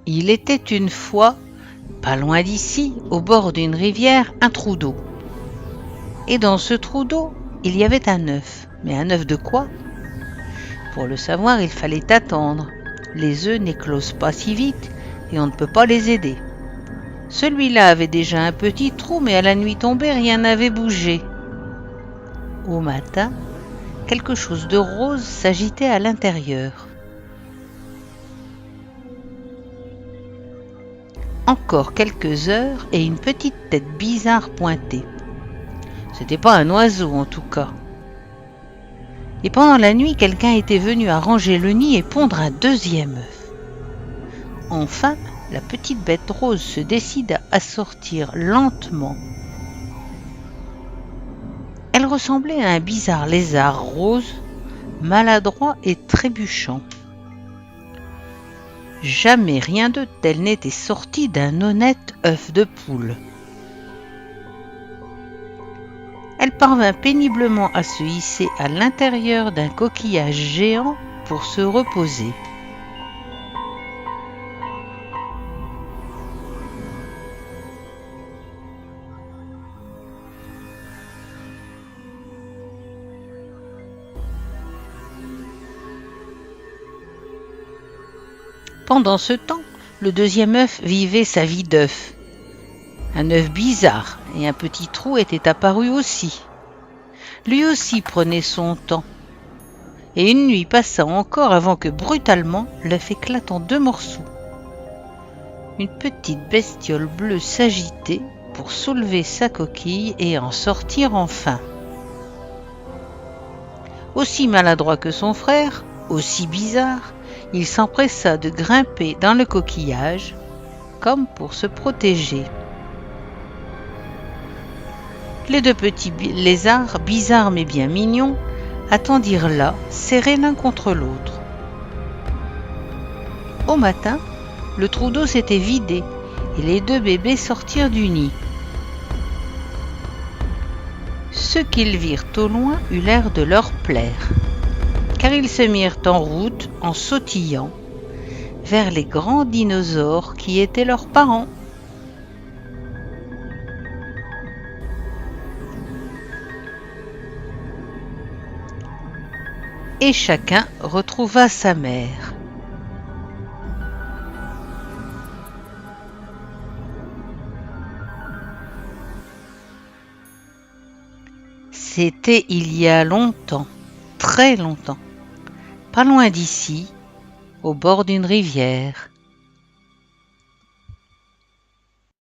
Il était une fois, pas loin d'ici, au bord d'une rivière, un trou d'eau. Et dans ce trou d'eau, il y avait un œuf. Mais un œuf de quoi? Pour le savoir, il fallait attendre. Les œufs n'éclosent pas si vite et on ne peut pas les aider. Celui-là avait déjà un petit trou, mais à la nuit tombée, rien n'avait bougé. Au matin, quelque chose de rose s'agitait à l'intérieur. Encore quelques heures et une petite tête bizarre pointait. C'était pas un oiseau en tout cas. Et pendant la nuit, quelqu'un était venu arranger le nid et pondre un deuxième œuf. Enfin, la petite bête rose se décida à sortir lentement. Elle ressemblait à un bizarre lézard rose, maladroit et trébuchant. Jamais rien de tel n'était sorti d'un honnête œuf de poule. Elle parvint péniblement à se hisser à l'intérieur d'un coquillage géant pour se reposer. Pendant ce temps, le deuxième œuf vivait sa vie d'œuf. Un œuf bizarre et un petit trou étaient apparus aussi. Lui aussi prenait son temps. Et une nuit passa encore avant que brutalement l'œuf éclate en deux morceaux. Une petite bestiole bleue s'agitait pour soulever sa coquille et en sortir enfin. Aussi maladroit que son frère, aussi bizarre, il s'empressa de grimper dans le coquillage, comme pour se protéger. Les deux petits lézards, bizarres mais bien mignons, attendirent là, serrés l'un contre l'autre. Au matin, le trou d'eau s'était vidé et les deux bébés sortirent du nid. Ceux qu'ils virent au loin eurent l'air de leur plaire, car ils se mirent en route en sautillant vers les grands dinosaures qui étaient leurs parents. Et chacun retrouva sa mère. C'était il y a longtemps, très longtemps, pas loin d'ici, au bord d'une rivière.